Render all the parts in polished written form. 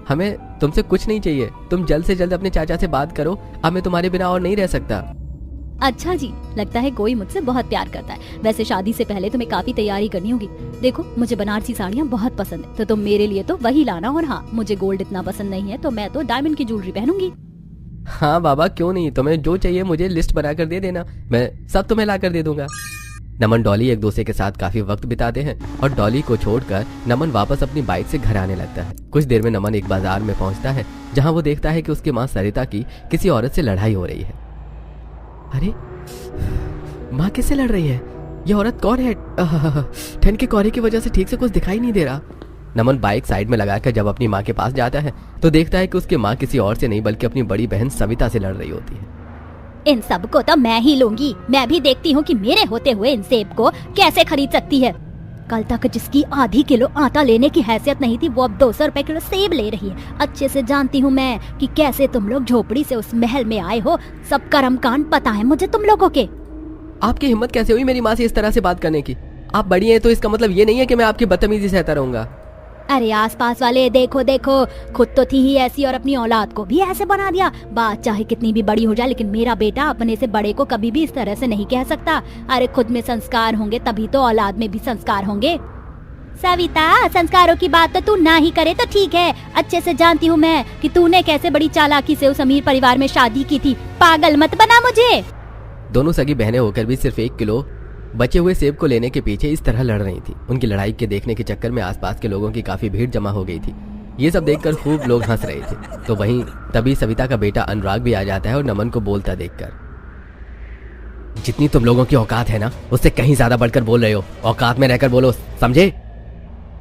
हमें तुमसे कुछ नहीं चाहिए, तुम जल्द से जल्द अपने चाचा से बात करो, अब मैं तुम्हारे बिना और नहीं रह सकता। अच्छा जी, लगता है कोई मुझसे बहुत प्यार करता है। वैसे शादी से पहले तुम्हें काफी तैयारी करनी होगी। देखो, मुझे बनारसी साड़ियाँ बहुत पसंद है, तो तुम मेरे लिए तो वही लाना। और हाँ, मुझे गोल्ड इतना पसंद नहीं है, तो मैं तो डायमंड की ज्वेलरी पहनूंगी। हाँ बाबा, क्यों नहीं, तुम्हें जो चाहिए मुझे लिस्ट बनाकर दे देना, मैं सब तुम्हें ला कर दे दूंगा। नमन डॉली एक दूसरे के साथ काफी वक्त बिताते हैं और डॉली को छोड़कर नमन वापस अपनी बाइक से घर आने लगता है। कुछ देर में नमन एक बाजार में पहुंचता है, जहां वो देखता है कि उसकी माँ सरिता की किसी औरत से लड़ाई हो रही है। अरे, माँ किससे लड़ रही है? ये औरत कौन है? ठंड के कोहरे की वजह से ठीक से कुछ दिखाई नहीं दे रहा। नमन बाइक साइड में लगाकर जब अपनी माँ के पास जाता है तो देखता है कि उसकी माँ किसी और से नहीं बल्कि अपनी बड़ी बहन सविता से लड़ रही होती है। इन सब को तो मैं ही लूंगी। मैं भी देखती हूँ कि मेरे होते हुए इन सेब को कैसे खरीद सकती है। कल तक जिसकी आधी किलो आटा लेने की हैसियत नहीं थी, वो अब 200 रुपए किलो सेब ले रही है। अच्छे से जानती हूँ मैं कि कैसे तुम लोग झोपड़ी से उस महल में आए हो। सब कर्म कांड पता है मुझे तुम लोगों के। आपकी हिम्मत कैसे हुई मेरी माँ से इस तरह से बात करने की? आप बड़ी हैं तो इसका मतलब ये नहीं है कि मैं आपकी बदतमीजी सहता रहूंगा। अरे आसपास वाले देखो देखो, खुद तो थी ही ऐसी और अपनी औलाद को भी ऐसे बना दिया। बात चाहे कितनी भी बड़ी हो जाए, लेकिन मेरा बेटा अपने से बड़े को कभी भी इस तरह से नहीं कह सकता। अरे खुद में संस्कार होंगे तभी तो औलाद में भी संस्कार होंगे। सविता, संस्कारों की बात तो तू ना ही करे तो ठीक है। अच्छे से जानती हूँ मैं कि तूने कैसे बड़ी चालाकी से उस अमीर परिवार में शादी की थी। पागल मत बना मुझे। दोनों सगी बहनें होकर भी सिर्फ 1 किलो बचे हुए सेब को लेने के पीछे इस तरह लड़ रही थी। उनकी लड़ाई के देखने के चक्कर में आसपास के लोगों की काफी भीड़ जमा हो गई थी। ये सब देखकर खूब लोग हंस रहे थे। तो वहीं तभी सविता का बेटा अनुराग भी आ जाता है और नमन को बोलता देखकर, जितनी तुम लोगों की औकात है ना, उससे कहीं ज्यादा बढ़कर बोल रहे हो। औकात में रहकर बोलो, समझे?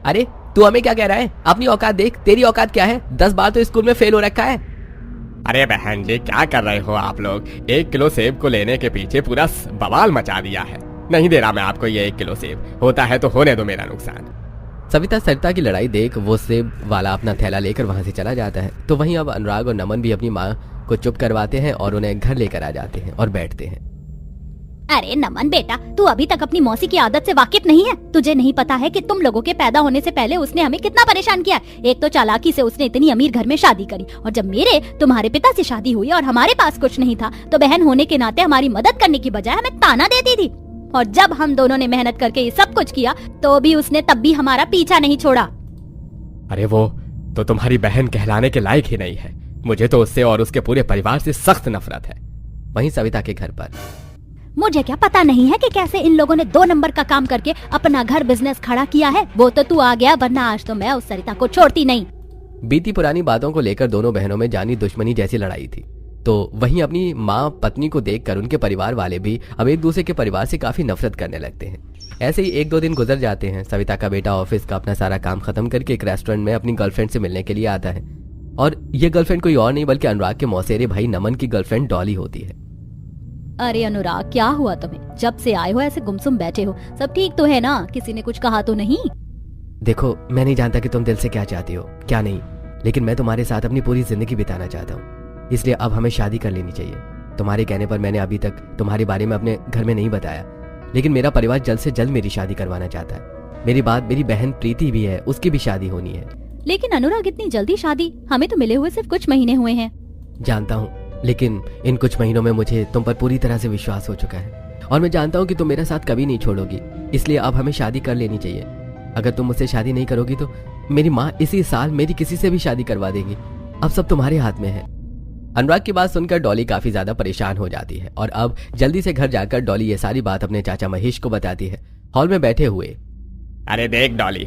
अरे तू हमें क्या कह रहा है? अपनी औकात देख, तेरी औकात क्या है? 10 बार तो स्कूल में फेल हो रखा है। अरे बहन जी, क्या कर रहे हो आप लोग? 1 किलो सेब को लेने के पीछे पूरा बवाल मचा दिया है। नहीं दे रहा मैं आपको ये 1 किलो सेब। होता है तो होने दो मेरा नुकसान। सविता सरिता की लड़ाई देख वो सेब वाला अपना थैला लेकर वहां से चला जाता है। तो वहीं अब अनुराग और नमन भी अपनी माँ को चुप करवाते हैं और उन्हें घर लेकर आ जाते हैं और बैठते हैं। अरे नमन बेटा, तू अभी तक अपनी मौसी की आदत से वाकिफ नहीं है। तुझे नहीं पता है कि तुम लोगों के पैदा होने से पहले उसने हमें कितना परेशान किया। एक तो चालाकी से उसने इतनी अमीर घर में शादी करी, और जब मेरे तुम्हारे पिता से शादी हुई और हमारे पास कुछ नहीं था, तो बहन होने के नाते हमारी मदद करने की बजाय हमें ताना देती थी। और जब हम दोनों ने मेहनत करके ये सब कुछ किया, तो भी उसने तब भी हमारा पीछा नहीं छोड़ा। अरे वो तो तुम्हारी बहन कहलाने के लायक ही नहीं है। मुझे तो उससे और उसके पूरे परिवार से सख्त नफरत है। वहीं सविता के घर पर, मुझे क्या पता नहीं है कि कैसे इन लोगों ने 2 नंबर का काम करके अपना घर बिजनेस खड़ा किया है। वो तो तू आ गया, वरना आज तो मैं उस सरिता को छोड़ती नहीं। बीती पुरानी बातों को लेकर दोनों बहनों में जानी दुश्मनी जैसी लड़ाई थी। तो वहीं अपनी माँ पत्नी को देखकर उनके परिवार वाले भी अब एक दूसरे के परिवार से काफी नफरत करने लगते हैं। ऐसे ही 1-2 दिन गुजर जाते हैं। सविता का बेटा ऑफिस का अपना सारा काम खत्म करके एक रेस्टोरेंट में अपनी गर्लफ्रेंड से मिलने के लिए आता है, और ये गर्लफ्रेंड कोई और नहीं बल्कि अनुराग के मौसेरे भाई नमन की गर्लफ्रेंड डॉली होती है। अरे अनुराग, क्या हुआ तुम्हें? जब से आए हो ऐसे गुमसुम बैठे हो। सब ठीक तो है ना? किसी ने कुछ कहा तो नहीं? देखो, मैं नहीं जानता कि तुम दिल से क्या चाहती हो क्या नहीं, लेकिन मैं तुम्हारे साथ अपनी पूरी जिंदगी बिताना चाहता हूँ। इसलिए अब हमें शादी कर लेनी चाहिए। तुम्हारे कहने पर मैंने अभी तक तुम्हारे बारे में अपने घर में नहीं बताया, लेकिन मेरा परिवार जल्द से जल्द मेरी शादी करवाना चाहता है। मेरी बात मेरी बहन प्रीति भी है, उसकी भी शादी होनी है। लेकिन अनुराग, इतनी जल्दी शादी? हमें तो मिले हुए सिर्फ कुछ महीने हुए हैं। जानता हूँ, लेकिन इन कुछ महीनों में मुझे तुम पर पूरी तरह से विश्वास हो चुका है, और मैं जानता हूँ कि तुम मेरा साथ कभी नहीं छोड़ोगी। इसलिए अब हमें शादी कर लेनी चाहिए। अगर तुम मुझसे शादी नहीं करोगी तो मेरी माँ इसी साल मेरी किसी से भी शादी करवा देगी। अब सब तुम्हारे हाथ में है। अनुराग की बात सुनकर डॉली काफी ज्यादा परेशान हो जाती है, और अब जल्दी से घर जाकर डॉली ये सारी बात अपने चाचा महेश को बताती है, हॉल में बैठे हुए। अरे देख डॉली,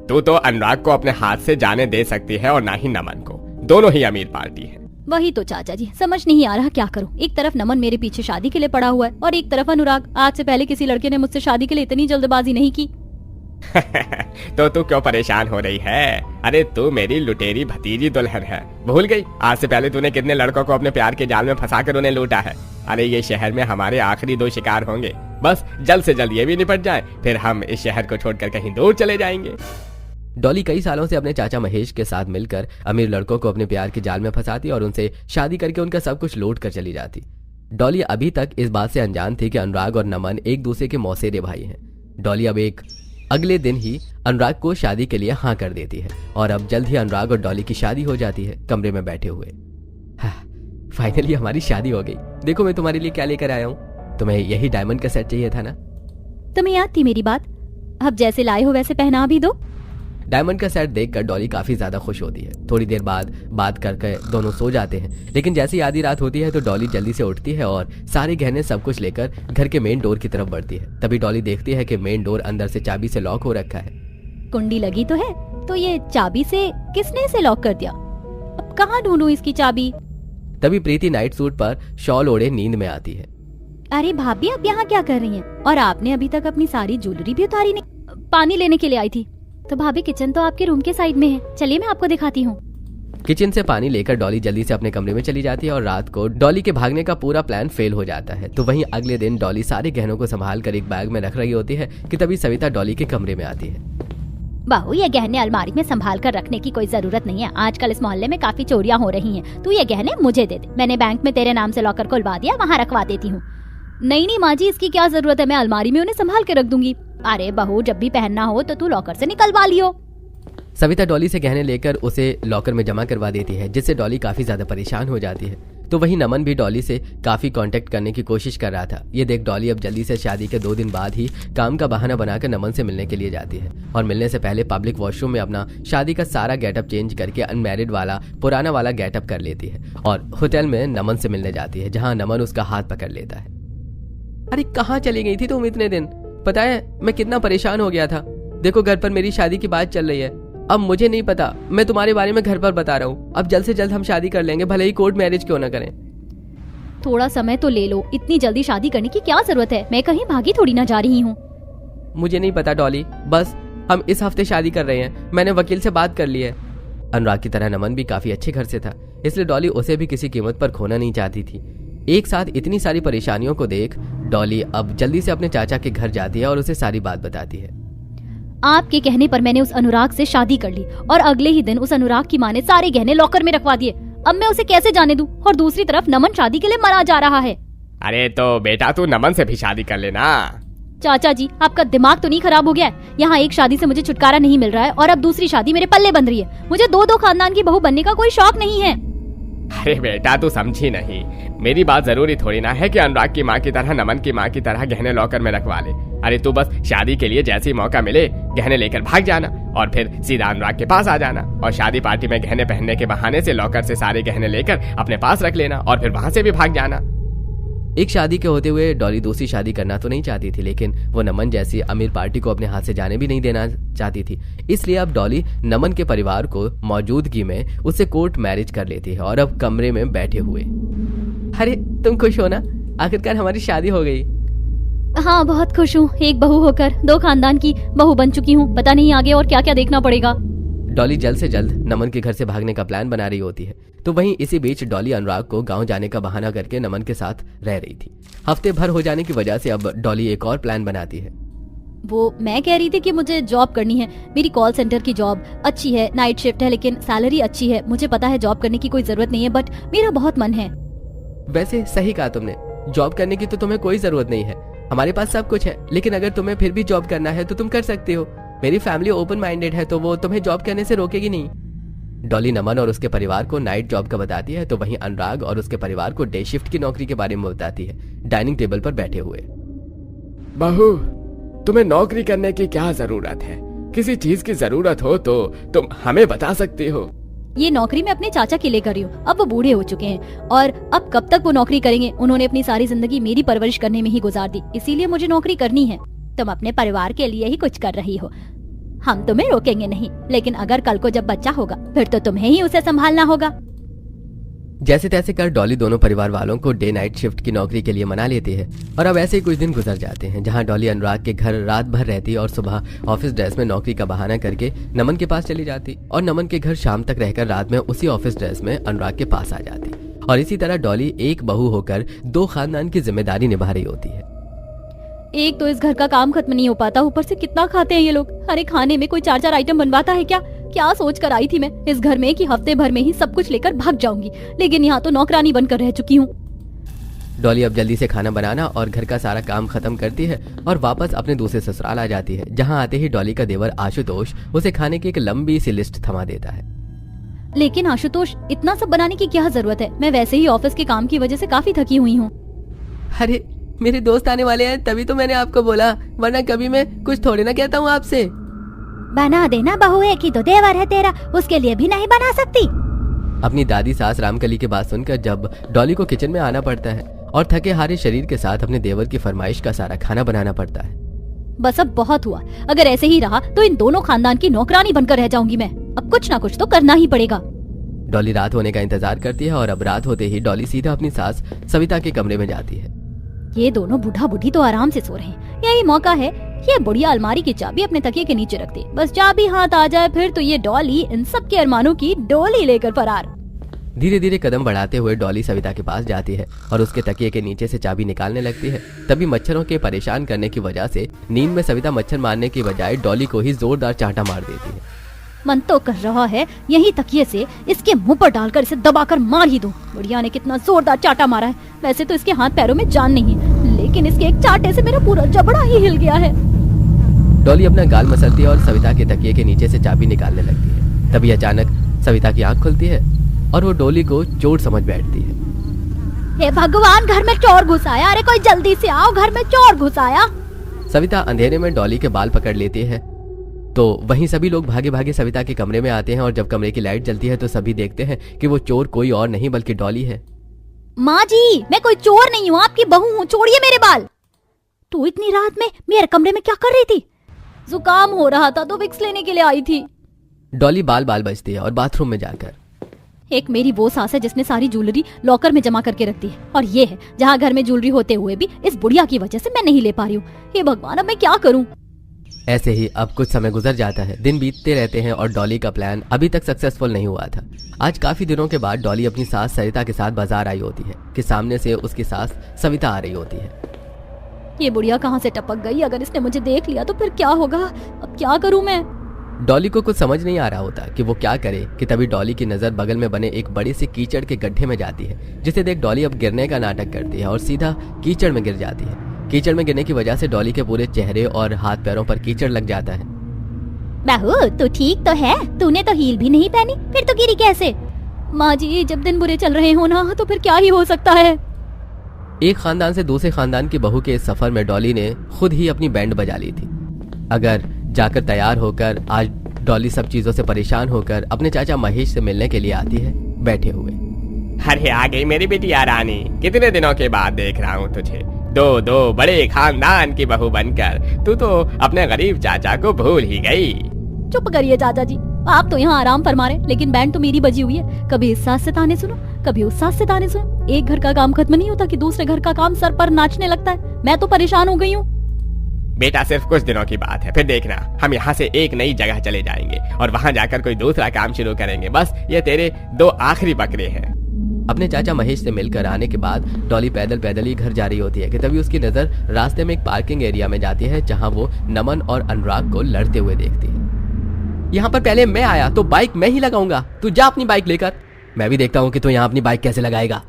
तू तो अनुराग को अपने हाथ से जाने दे सकती है और ना ही नमन को। दोनों ही अमीर पार्टी है। वही तो चाचा जी, समझ नहीं आ रहा क्या करूं। एक तरफ नमन मेरे पीछे शादी के लिए पड़ा हुआ है, और एक तरफ अनुराग। आज से पहले किसी लड़के ने मुझसे शादी के लिए इतनी जल्दबाजी नहीं की। तो तू क्यों परेशान हो रही है? अरे तू मेरी लुटेरी भतीजी दुल्हन है, भूल गई? आज से पहले तूने कितने लड़कों को अपने प्यार के जाल में फंसाकर उन्हें लूटा है। अरे ये शहर में हमारे आखिरी 2 शिकार होंगे। बस जल्द से जल्द ये भी निपट जाए, फिर हम इस शहर को छोड़कर कहीं दूर चले जाएंगे। डॉली कई सालों से अपने चाचा महेश के साथ मिलकर अमीर लड़कों को अपने प्यार के जाल में फंसाती और उनसे शादी करके उनका सब कुछ लूट कर चली जाती। डॉली अभी तक इस बात से अनजान थी कि अनुराग और नमन एक दूसरे के मौसेरे भाई हैं। डॉली अब एक अगले दिन ही अनुराग को शादी के लिए हाँ कर देती है और अब जल्द ही अनुराग और डॉली की शादी हो जाती है कमरे में बैठे हुए। फाइनली हमारी शादी हो गई। देखो मैं तुम्हारे लिए क्या लेकर आया हूँ। तुम्हें यही डायमंड का सेट चाहिए था ना? तुम्हें याद थी मेरी बात? अब जैसे लाए हो वैसे पहना भी दो। डायमंड का सेट देखकर डॉली काफी ज्यादा खुश होती है। थोड़ी देर बाद बात करके दोनों सो जाते हैं, लेकिन जैसी आधी रात होती है तो डॉली जल्दी से उठती है और सारे गहने सब कुछ लेकर घर के मेन डोर की तरफ बढ़ती है। तभी डॉली देखती है कि मेन डोर अंदर से चाबी से लॉक हो रखा है। कुंडी लगी तो है, तो ये चाबी से किसने इसे लॉक कर दिया? अब कहाँ ढूंढूं इसकी चाबी? तभी प्रीति नाइट सूट पर शॉल ओढ़े नींद में आती है। अरे भाभी, आप यहाँ क्या कर रही हैं? और आपने अभी तक अपनी सारी ज्वेलरी भी उतारी नहीं। पानी लेने के लिए आई थी। तो भाभी किचन तो आपके रूम के साइड में है, चलिए मैं आपको दिखाती हूँ। किचन से पानी लेकर डॉली जल्दी से अपने कमरे में चली जाती है और रात को डॉली के भागने का पूरा प्लान फेल हो जाता है। तो वहीं अगले दिन डॉली सारे गहनों को संभाल कर एक बैग में रख रही होती है कि तभी सविता डॉली के कमरे में आती है। बहू, ये गहने अलमारी में संभाल कर रखने की कोई जरूरत नहीं है। आजकल इस मोहल्ले में काफी चोरियां हो रही हैं। तू ये गहने मुझे दे दे, मैंने बैंक में तेरे नाम से लॉकर खुलवा दिया, वहाँ रखवा देती हूँ। नहीं माँ जी, इसकी क्या जरूरत है, मैं अलमारी में उन्हें संभाल के रख दूंगी। अरे बहू, जब भी पहनना हो तो तू लॉकर से निकलवा लियो। सविता डॉली से गहने लेकर उसे लॉकर में जमा करवा देती है, जिससे डॉली काफी ज्यादा परेशान हो जाती है। तो वहीं नमन भी डॉली से काफी कांटेक्ट करने की कोशिश कर रहा था। ये देख डॉली अब जल्दी से शादी के 2 दिन बाद ही काम का बहाना बनाकर नमन से मिलने के लिए जाती है और मिलने से पहले पब्लिक वॉशरूम में अपना शादी का सारा गेटअप चेंज करके अनमैरिड वाला पुराना वाला गेटअप कर लेती है और होटल में नमन से मिलने जाती है, जहाँ नमन उसका हाथ पकड़ लेता है। अरे कहाँ चली गई थी तुम इतने दिन? पता है मैं कितना परेशान हो गया था। देखो घर पर मेरी शादी की बात चल रही है। अब मुझे नहीं पता, मैं तुम्हारे बारे में घर पर बता रहा हूँ। अब जल्द से जल्द हम शादी कर लेंगे, भले ही कोर्ट मैरिज क्यों ना करें। थोड़ा समय तो ले लो, इतनी जल्दी शादी करने की क्या जरूरत है? मैं कहीं भागी थोड़ी ना जा रही हूँ। मुझे नहीं पता डॉली, बस हम इस हफ्ते शादी कर रहे हैं। मैंने वकील से बात कर ली है। अनुराग की तरह नमन भी काफी अच्छे घर से था, इसलिए डॉली उसे भी किसी कीमत पर खोना नहीं चाहती थी। एक साथ इतनी सारी परेशानियों को देख डॉली अब जल्दी से अपने चाचा के घर जाती है और उसे सारी बात बताती है। आपके कहने पर मैंने उस अनुराग से शादी कर ली और अगले ही दिन उस अनुराग की माँ ने सारे गहने लॉकर में रखवा दिए। अब मैं उसे कैसे जाने दूं? और दूसरी तरफ नमन शादी के लिए मरा जा रहा है। अरे तो बेटा तू नमन से भी शादी कर लेना। चाचा जी, आपका दिमाग तो नहीं खराब हो गया है? यहाँ एक शादी से मुझे छुटकारा नहीं मिल रहा है और अब दूसरी शादी मेरे पल्ले बंध रही है। मुझे 2 खानदान की बहू बनने का कोई शौक नहीं है। अरे बेटा तू समझी नहीं, मेरी बात जरूरी थोड़ी ना है कि अनुराग की माँ की तरह नमन की माँ की तरह गहने लॉकर में रखवा ले। अरे तू बस शादी के लिए जैसे ही मौका मिले गहने लेकर भाग जाना और फिर सीधा अनुराग के पास आ जाना और शादी पार्टी में गहने पहनने के बहाने से लॉकर से सारे गहने लेकर अपने पास रख लेना और फिर वहां से भी भाग जाना। एक शादी के होते हुए डॉली दूसरी शादी करना तो नहीं चाहती थी, लेकिन वो नमन जैसी अमीर पार्टी को अपने हाथ से जाने भी नहीं देना चाहती थी। इसलिए अब डॉली नमन के परिवार को मौजूदगी में उससे कोर्ट मैरिज कर लेती है और अब कमरे में बैठे हुए। अरे तुम खुश हो ना? आखिरकार हमारी शादी हो गई। हाँ, बहुत खुश हूँ। एक बहू होकर 2 खानदान की बहू बन चुकी हूँ। पता नहीं आगे और क्या क्या देखना पड़ेगा। डॉली जल्द से जल्द नमन के घर से भागने का प्लान बना रही होती है। तो वहीं इसी बीच डॉली अनुराग को गांव जाने का बहाना करके नमन के साथ रह रही थी। हफ्ते भर हो जाने की वजह से अब डॉली एक और प्लान बनाती है। वो मैं कह रही थी कि मुझे जॉब करनी है। मेरी कॉल सेंटर की जॉब अच्छी है, नाइट शिफ्ट है, लेकिन सैलरी अच्छी है। मुझे पता है जॉब करने की कोई जरूरत नहीं है, बट मेरा बहुत मन है। वैसे सही कहा तुमने, जॉब करने की तो तुम्हें कोई जरूरत नहीं है। हमारे पास सब कुछ है, लेकिन अगर तुम्हें फिर भी जॉब करना है तो तुम कर सकते हो। मेरी फैमिली ओपन माइंडेड है, तो वो तुम्हें जॉब करने से रोकेगी नहीं। डॉली नमन और उसके परिवार को नाइट जॉब का बताती है, तो वहीं अनुराग और उसके परिवार को डे शिफ्ट की नौकरी के बारे में बताती है, डाइनिंग टेबल पर बैठे हुए। बहू, तुम्हें नौकरी करने की क्या जरूरत है? किसी चीज की जरूरत हो तो तुम हमें बता सकती हो। ये नौकरी मैं अपने चाचा के लिए कर रही हूँ। अब वो बूढ़े हो चुके हैं और अब कब तक वो नौकरी करेंगे? उन्होंने अपनी सारी जिंदगी मेरी परवरिश करने में ही गुजार दी, इसीलिए मुझे नौकरी करनी है। तुम अपने परिवार के लिए ही कुछ कर रही हो, हम तुम्हें रोकेंगे नहीं, लेकिन अगर कल को जब बच्चा होगा फिर तो तुम्हें ही उसे संभालना होगा। जैसे तैसे कर डॉली दोनों परिवार वालों को डे नाइट शिफ्ट की नौकरी के लिए मना लेती है और अब ऐसे ही कुछ दिन गुजर जाते हैं, जहां डॉली अनुराग के घर रात भर रहती है और सुबह ऑफिस ड्रेस में नौकरी का बहाना करके नमन के पास चली जाती और नमन के घर शाम तक रहकर रात में उसी ऑफिस ड्रेस में अनुराग के पास आ जाती। और इसी तरह डॉली एक बहू होकर 2 खानदान की जिम्मेदारी निभा रही होती है। एक तो इस घर का काम खत्म नहीं हो पाता, ऊपर से कितना खाते हैं ये लोग। अरे खाने में कोई 4-4 आइटम बनवाता है क्या? क्या सोच कर आई थी मैं इस घर में कि हफ्ते भर में ही सब कुछ लेकर भाग जाऊंगी, लेकिन यहाँ तो नौकरानी बनकर रह चुकी हूँ। डॉली अब जल्दी से खाना बनाना और घर का सारा काम खत्म करती है और वापस अपने दूसरे ससुराल आ जाती है, जहाँ आते ही डॉली का देवर आशुतोष उसे खाने की एक लंबी सी लिस्ट थमा देता है। लेकिन आशुतोष, इतना सब बनाने की क्या जरूरत है? मैं वैसे ही ऑफिस के काम की वजह से काफी थकी हुई हूँ। अरे मेरे दोस्त आने वाले हैं, तभी तो मैंने आपको बोला, वरना कभी मैं कुछ थोड़ी ना कहता हूँ आपसे। बना देना बहू, एक ही तो देवर है तेरा, उसके लिए भी नहीं बना सकती? अपनी दादी सास रामकली की बात सुनकर जब डॉली को किचन में आना पड़ता है और थके हारे शरीर के साथ अपने देवर की फरमाइश का सारा खाना बनाना पड़ता है। बस अब बहुत हुआ, अगर ऐसे ही रहा तो इन दोनों खानदान की नौकरानी बनकर रह जाऊंगी मैं। अब कुछ ना कुछ तो करना ही पड़ेगा। डॉली रात होने का इंतजार करती है और अब रात होते ही डॉली सीधा अपनी सास सविता के कमरे में जाती है। ये दोनों बूढ़ा बूढ़ी तो आराम से सो रहे हैं, यही मौका है। ये बुढ़िया अलमारी की चाबी अपने तकिए के नीचे रखती, बस चाबी हाथ आ जाए फिर तो ये डॉली इन सब के अरमानों की डोली लेकर फरार। धीरे धीरे कदम बढ़ाते हुए डॉली सविता के पास जाती है और उसके तकिए के नीचे से चाबी निकालने लगती है। तभी मच्छरों के परेशान करने की वजह से नींद में सविता मच्छर मारने की बजाय डॉली को ही जोरदार चांटा मार देती है। मन तो कर रहा है यही तकिए से इसके मुंह पर डालकर इसे दबाकर मार ही दूं। बुढ़िया ने कितना जोरदार चांटा मारा है। वैसे तो इसके हाथ पैरों में जान नहीं है, लेकिन इसके एक चांटे से मेरा पूरा जबड़ा ही हिल गया है। डॉली अपना गाल मसलती है और सविता के तकिए के नीचे से चाबी निकालने लगती है। तभी अचानक सविता की आंख खुलती है और वो डॉली को चोर समझ बैठती है। हे भगवान, घर में चोर घुस आया! अरे कोई जल्दी से आओ, घर में चोर घुस आया! सविता अंधेरे में डॉली के बाल पकड़ लेती है तो वहीं सभी लोग भागे भागे सविता के कमरे में आते हैं और जब कमरे की लाइट जलती है तो सभी देखते हैं कि वो चोर कोई और नहीं बल्कि डॉली है। माँ जी, मैं कोई चोर नहीं हूँ, आपकी बहू हूँ, छोड़िए मेरे बाल। तू इतनी रात में मेरे कमरे में क्या कर रही थी? जुकाम हो रहा था तो विक्स लेने के लिए आई थी। डॉली बाल बाल बजती है और बाथरूम में जाकर एक मेरी वो सास है जिसने सारी ज्वेलरी लॉकर में जमा करके रख दी है, और ये है जहाँ घर में ज्वेलरी होते हुए भी इस बुढ़िया की वजह से मैं नहीं ले पा रही हूँ। हे भगवान, अब मैं क्या करूँ? ऐसे ही अब कुछ समय गुजर जाता है, दिन बीतते रहते हैं और डॉली का प्लान अभी तक सक्सेसफुल नहीं हुआ था। आज काफी दिनों के बाद डॉली अपनी सास सरिता के साथ बाजार आई होती है कि सामने से उसकी सास सविता आ रही होती है। ये बुढ़िया कहाँ से टपक गई? अगर इसने मुझे देख लिया तो फिर क्या होगा? अब क्या करूँ मैं? डॉली को कुछ समझ नहीं आ रहा होता कि वो क्या करे कि तभी डॉली की नजर बगल में बने एक बड़े से कीचड़ के गड्ढे में जाती है, जिसे देख डॉली अब गिरने का नाटक करती है और सीधा कीचड़ में गिर जाती है। कीचड़ में गिरने की वजह से डॉली के पूरे चेहरे और हाथ पैरों पर कीचड़ लग जाता है। बहू, तू ठीक तो है? तूने तो हील भी नहीं पहनी, फिर तो गिरी कैसे? माँ जी, जब दिन बुरे चल रहे हो ना तो फिर क्या ही हो सकता है। एक खानदान से दूसरे खानदान की बहू के इस सफर में डॉली ने खुद ही अपनी बैंड बजा ली थी। अगर जाकर तैयार होकर आज डॉली सब चीजों से परेशान होकर अपने चाचा महेश से मिलने के लिए आती है बैठे हुए। अरे आ गई मेरी बिटिया रानी, कितने दिनों के बाद देख रहा हूँ तुझे। दो बड़े खानदान की बहू बनकर तू तो अपने गरीब चाचा को भूल ही गई। चुप करिए चाचा जी, आप तो यहाँ आराम फरमा रहे, लेकिन बैंड तो मेरी बजी हुई है। कभी इस सास से ताने सुनो, कभी उस सास से ताने सुनो। एक घर का काम खत्म नहीं होता कि दूसरे घर का काम सर पर नाचने लगता है। मैं तो परेशान हो गई हूँ। बेटा सिर्फ कुछ दिनों की बात है, फिर देखना हम यहाँ से एक नई जगह चले जाएंगे और वहाँ जाकर कोई दूसरा काम शुरू करेंगे। बस ये तेरे 2 आखिरी बकरे हैं। अपने चाचा महेश से मिलकर आने के बाद डॉली पैदल पैदल ही घर जा रही होती है कि तभी उसकी नजर रास्ते में एक पार्किंग एरिया में जाती है, जहाँ वो नमन और अनुराग को लड़ते हुए देखती है। यहाँ पर पहले मैं आया तो बाइक मैं ही लगाऊंगा, तू जा अपनी बाइक लेकर। मैं भी देखता हूँ कि तू यहाँ अपनी बाइक कैसे लगाएगा।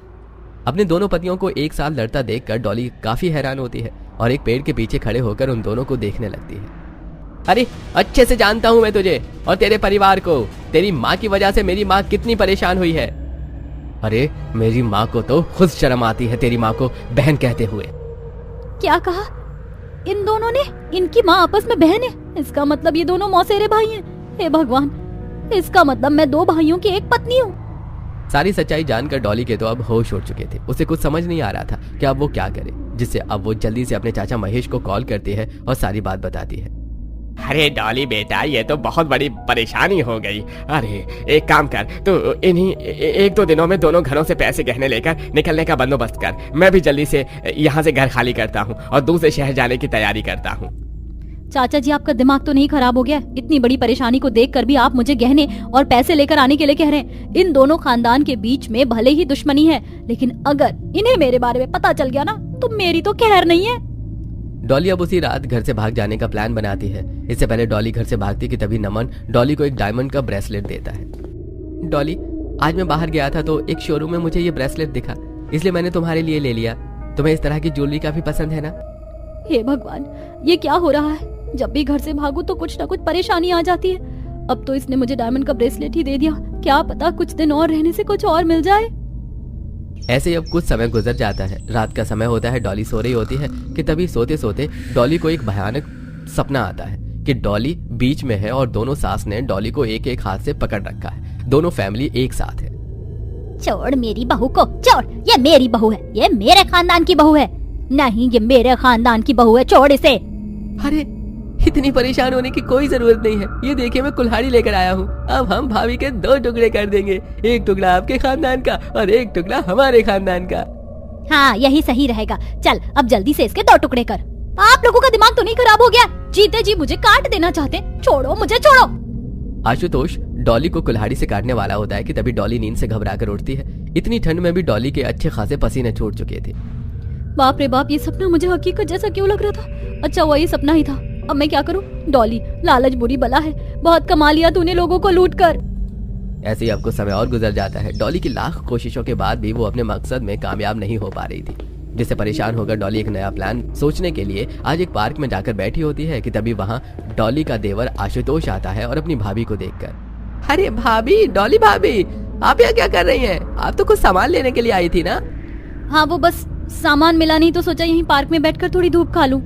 अपने दोनों पतियों को एक साथ लड़ता देखकर डॉली काफी हैरान होती है और एक पेड़ के पीछे खड़े होकर उन दोनों को देखने लगती है। अरे अच्छे से जानता हूँ मैं तुझे और तेरे परिवार को। तेरी माँ की वजह से मेरी माँ कितनी परेशान हुई है। अरे मेरी माँ को तो खुद शर्म आती है तेरी माँ को बहन कहते हुए। क्या कहा? इन दोनों ने? इनकी माँ आपस में बहन है? इसका मतलब ये दोनों मौसेरे भाई हैं। हे भगवान, इसका मतलब मैं 2 भाइयों की एक पत्नी हूँ। सारी सच्चाई जानकर डॉली के तो अब होश उड़ चुके थे। उसे कुछ समझ नहीं आ रहा था कि अब वो क्या करे, जिससे अब वो जल्दी से अपने चाचा महेश को कॉल करती है और सारी बात बताती है। अरे डॉली बेटा, ये तो बहुत बड़ी परेशानी हो गई। अरे एक काम कर, तू इन्हीं 1-2 दिनों में दोनों घरों से पैसे गहने लेकर निकलने का बंदोबस्त कर। मैं भी जल्दी से यहाँ से घर खाली करता हूँ और दूसरे शहर जाने की तैयारी करता हूँ। चाचा जी, आपका दिमाग तो नहीं खराब हो गया? इतनी बड़ी परेशानी को देखकर भी आप मुझे गहने और पैसे लेकर आने के लिए कह रहे हैं। इन दोनों खानदान के बीच में भले ही दुश्मनी है, लेकिन अगर इन्हें मेरे बारे में पता चल गया ना तो मेरी तो खैर नहीं है। डॉली अब उसी रात घर से भाग जाने का प्लान बनाती है। इससे पहले डॉली घर से भागती कि तभी नमन डॉली को एक डायमंड का ब्रेसलेट देता है। डॉली, आज मैं बाहर गया था तो एक शोरूम में मुझे ये ब्रेसलेट दिखा, इसलिए मैंने तुम्हारे लिए ले लिया। तुम्हें इस तरह की ज्वेलरी काफी पसंद है ना? हे भगवान, ये क्या हो रहा है? जब भी घर से भागू तो कुछ ना कुछ परेशानी आ जाती है। अब तो इसने मुझे डायमंड का ब्रेसलेट ही दे दिया, क्या पता कुछ दिन और रहने से कुछ और मिल जाए। ऐसे ही अब कुछ समय गुजर जाता है। रात का समय होता है, डॉली सो रही होती है कि तभी सोते सोते डॉली को एक भयानक सपना आता है कि डॉली बीच में है और दोनों सास ने डॉली को एक एक हाथ से पकड़ रखा है। दोनों फैमिली एक साथ है। छोड़ मेरी बहू को, छोड़, ये मेरी बहू है, ये मेरे खानदान की बहू है। नहीं, ये मेरे खानदान की बहू है, छोड़ इसे। अरे इतनी परेशान होने की कोई जरूरत नहीं है, ये देखिए मैं कुल्हाड़ी लेकर आया हूँ। अब हम भाभी के 2 टुकड़े कर देंगे, एक टुकड़ा आपके खानदान का और एक टुकड़ा हमारे खानदान का। हाँ, यही सही रहेगा। चल अब जल्दी से इसके 2 टुकड़े कर। आप लोगों का दिमाग तो नहीं खराब हो गया? जीते जी मुझे काट देना चाहते? छोड़ो मुझे, छोड़ो। आशुतोष डॉली को कुल्हाड़ी से काटने वाला होता है कि तभी डॉली नींद से घबरा कर उठती है। इतनी ठंड में भी डॉली के अच्छे खासे पसीने छूट चुके थे। बाप रे बाप, ये सपना मुझे हकीकत जैसा क्यों लग रहा था? अच्छा हुआ ये सपना ही था। अब मैं क्या करूं? डॉली, लालच बुरी बला है, बहुत कमा लिया तूने लोगों को लूट कर। ऐसे ही आपको समय और गुजर जाता है। डॉली की लाख कोशिशों के बाद भी वो अपने मकसद में कामयाब नहीं हो पा रही थी, जिससे परेशान होकर डॉली एक नया प्लान सोचने के लिए आज एक पार्क में जाकर बैठी होती है कि तभी वहाँ डॉली का देवर आशुतोष आता है और अपनी भाभी को देखकर, अरे भाभी, डॉली भाभी, आप यहाँ क्या कर रही हैं? आप तो कुछ सामान लेने के लिए आई थी ना? हाँ, वो बस सामान मिला नहीं तो सोचा यहीं पार्क में बैठकर थोड़ी धूप खा लूं।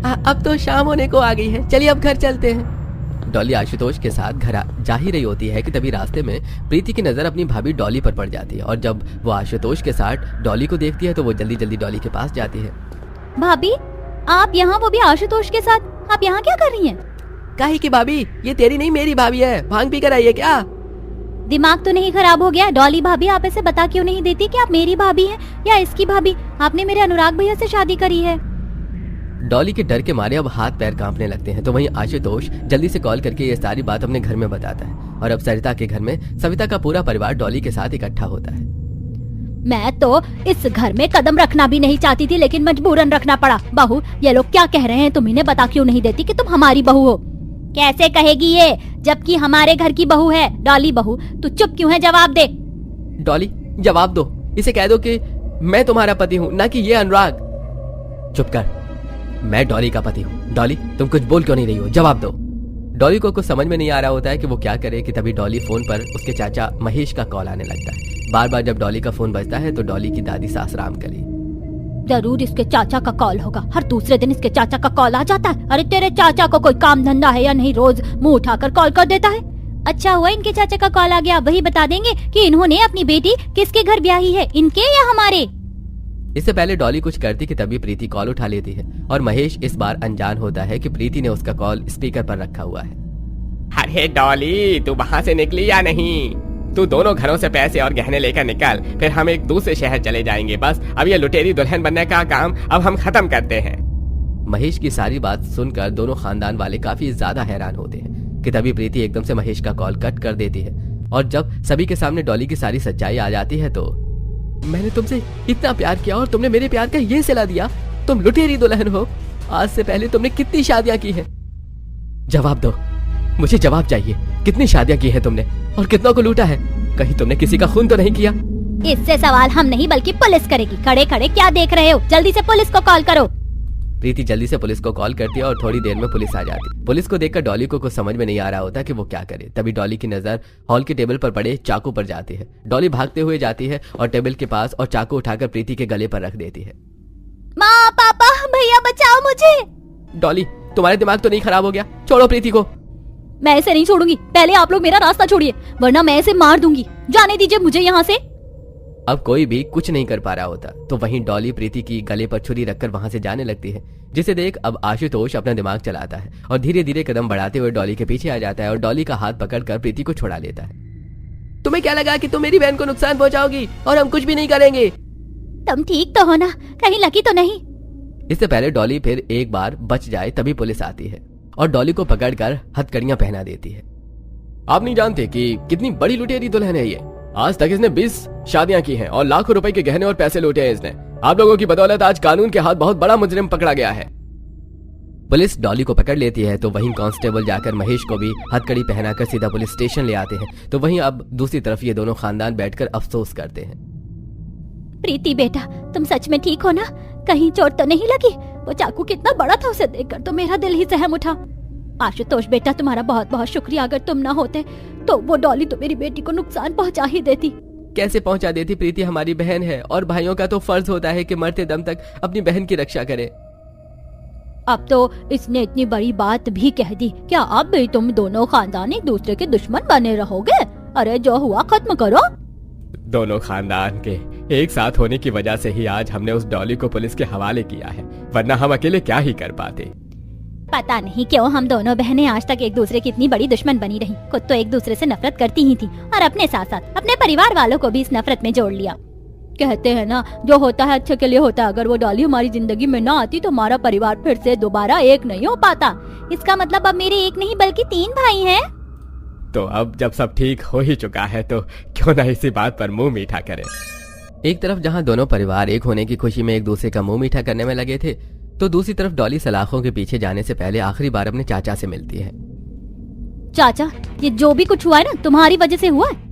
अब तो शाम होने को आ गई है, चलिए अब घर चलते हैं। डॉली आशुतोष के साथ घर जा ही रही होती है कि तभी रास्ते में प्रीति की नजर अपनी भाभी डॉली पर पड़ जाती है और जब वो आशुतोष के साथ डॉली को देखती है तो वो जल्दी जल्दी डॉली के पास जाती है। भाभी, आप यहाँ, वो भी आशुतोष के साथ, आप यहाँ क्या कर रही हैं? काहे की भाभी, ये तेरी नहीं मेरी भाभी है, भांग पी कर आई है क्या? दिमाग तो नहीं खराब हो गया? डॉली भाभी, आप ऐसे बता क्यों नहीं देती कि आप मेरी भाभी हैं या इसकी भाभी? आपने मेरे अनुराग भैया से शादी करी है। डॉली के डर के मारे अब हाथ पैर कांपने लगते हैं। तो वहीं आशुतोष जल्दी से कॉल करके ये सारी बात अपने घर में बताता है और अब सरिता के घर में सविता का पूरा परिवार डॉली के साथ इकट्ठा होता है। मैं तो इस घर में कदम रखना भी नहीं चाहती थी, लेकिन मजबूरन रखना पड़ा। बहू, ये लोग क्या कह रहे हैं? तुम इन्हें बता क्यों नहीं देती कि तुम हमारी बहू हो? कैसे कहेगी ये, जबकि हमारे घर की बहू है? डॉली बहू, तू चुप क्यों है? जवाब दे। डॉली जवाब दो, इसे कह दो कि मैं तुम्हारा पति हूँ, ना कि ये अनुराग। चुप कर, मैं डॉली का पति हूँ। डॉली, तुम कुछ बोल क्यों नहीं रही हो? जवाब दो। डॉली को कुछ समझ में नहीं आ रहा होता है कि वो क्या करे कि तभी डॉली फोन पर उसके चाचा महेश का कॉल आने लगता है। बार बार जब डॉली का फोन बजता है तो डॉली की दादी सास राम कली, जरूर इसके चाचा का कॉल होगा, हर दूसरे दिन इसके चाचा का कॉल आ जाता है। अरे तेरे चाचा को कोई काम धंधा है या नहीं? रोज मुंह उठाकर कॉल कर देता है। अच्छा हुआ इनके चाचा का कॉल आ गया, वही बता देंगे कि इन्होंने अपनी बेटी किसके घर ब्याही है, इनके या हमारे। इससे पहले डॉली कुछ करती कि तभी प्रीति कॉल उठा लेती है और महेश इस बार अनजान होता है कि प्रीति ने उसका कॉल स्पीकर पर रखा हुआ है। अरे डॉली, तू वहाँ से निकली या नहीं? तू दोनों घरों से पैसे और गहने लेकर निकल, फिर हम एक दूसरे शहर चले जाएंगे। बस अब ये लुटेरी दुल्हन बनने का काम अब हम खत्म करते हैं। महेश की सारी बात सुनकर दोनों खानदान वाले काफी ज्यादा हैरान होते हैं कि तभी प्रीति एकदम से महेश का कॉल कट कर देती है और जब सभी के सामने डॉली की सारी सच्चाई आ जाती है तो, मैंने तुमसे इतना प्यार किया और तुमने मेरे प्यार का ये सिला दिया? तुम लुटेरी दुल्हन हो। आज से पहले तुमने कितनी शादियां की हैं? जवाब दो, मुझे जवाब चाहिए। कितनी शादियां की हैं तुमने और कितनों को लूटा है? कहीं तुमने किसी का खून तो नहीं किया? इससे सवाल हम नहीं बल्कि पुलिस करेगी। खड़े खड़े क्या देख रहे हो? जल्दी से पुलिस को कॉल करो। प्रीति जल्दी से पुलिस को कॉल करती है और थोड़ी देर में पुलिस आ जाती है। पुलिस को देखकर डॉली को कुछ समझ में नहीं आ रहा होता कि वो क्या करे। तभी डॉली की नजर हॉल के टेबल पर पड़े चाकू पर जाती है। डॉली भागते हुए जाती है और टेबल के पास और चाकू उठाकर प्रीति के गले पर रख देती है। माँ, पापा, भैया बचाओ मुझे। डॉली, तुम्हारे दिमाग तो नहीं खराब हो गया? छोड़ो प्रीति को। मैं इसे नहीं छोड़ूंगी, पहले आप लोग मेरा रास्ता छोड़िए वरना मैं इसे मार दूंगी। जाने दीजिए मुझे यहाँ से। अब कोई भी कुछ नहीं कर पा रहा होता तो वहीं डॉली प्रीति की गले पर छुरी रखकर वहां से जाने लगती है, जिसे देख अब आशुतोष अपना दिमाग चलाता है और धीरे धीरे कदम बढ़ाते हुए डॉली के पीछे आ जाता है और डॉली का हाथ पकड़कर प्रीति को छुड़ा लेता है। तुम्हें क्या लगा कि तुम मेरी बहन को नुकसान पहुंचाओगी और हम कुछ भी नहीं करेंगे? तुम ठीक तो हो ना? कहीं लकी तो नहीं? इससे पहले डॉली फिर एक बार बच जाए तभी पुलिस आती है और डॉली को पकड़कर हथकड़ियां पहना देती है। आप नहीं जानते कि कितनी बड़ी लुटेरी दुल्हन है ये। आज तक इसने 20 शादियां की हैं और लाखों रुपए के गहने और पैसे लूटे हैं इसने। आप लोगों की बदौलत आज कानून के हाथ बहुत बड़ा मुजरिम पकड़ा गया है। पुलिस डॉली को पकड़ लेती है तो वहीं कांस्टेबल जाकर महेश को भी हथकड़ी पहनाकर सीधा पुलिस स्टेशन ले आते हैं। तो वहीं अब दूसरी तरफ ये दोनों खानदान बैठकर अफसोस करते हैं। प्रीति बेटा, तुम सच में ठीक हो ना? कहीं चोट तो नहीं लगी? वो चाकू कितना बड़ा था, उसे देखकर तो मेरा दिल ही सहम उठा। आशुतोष बेटा, तुम्हारा बहुत बहुत शुक्रिया। अगर तुम ना होते तो वो डॉली तो मेरी बेटी को नुकसान पहुंचा ही देती। कैसे पहुंचा देती? प्रीति हमारी बहन है और भाइयों का तो फर्ज होता है कि मरते दम तक अपनी बहन की रक्षा करे। अब तो इसने इतनी बड़ी बात भी कह दी, क्या अब भी तुम दोनों खानदान एक दूसरे के दुश्मन बने रहोगे? अरे जो हुआ खत्म करो। दोनों खानदान के एक साथ होने की वजह से ही आज हमने उस डॉली को पुलिस के हवाले किया है, वरना हम अकेले क्या ही कर पाते। पता नहीं क्यों हम दोनों बहनें आज तक एक दूसरे की इतनी बड़ी दुश्मन बनी रही। खुद तो एक दूसरे से नफरत करती ही थी और अपने साथ साथ अपने परिवार वालों को भी इस नफरत में जोड़ लिया। कहते हैं ना, जो होता है अच्छे के लिए होता है। अगर वो डॉली हमारी जिंदगी में ना आती तो हमारा परिवार फिर से दोबारा एक नहीं हो पाता। इसका मतलब अब मेरे एक नहीं बल्कि 3 भाई हैं। तो अब जब सब ठीक हो ही चुका है तो क्यों ना इसी बात पर मुंह मीठा करें। एक तरफ जहां दोनों परिवार एक होने की खुशी में एक दूसरे का मुंह मीठा करने में लगे थे, तो दूसरी तरफ डॉली सलाखों के पीछे जाने से पहले आखिरी बार अपने चाचा से मिलती है। चाचा, ये जो भी कुछ हुआ है ना, तुम्हारी वजह से हुआ है।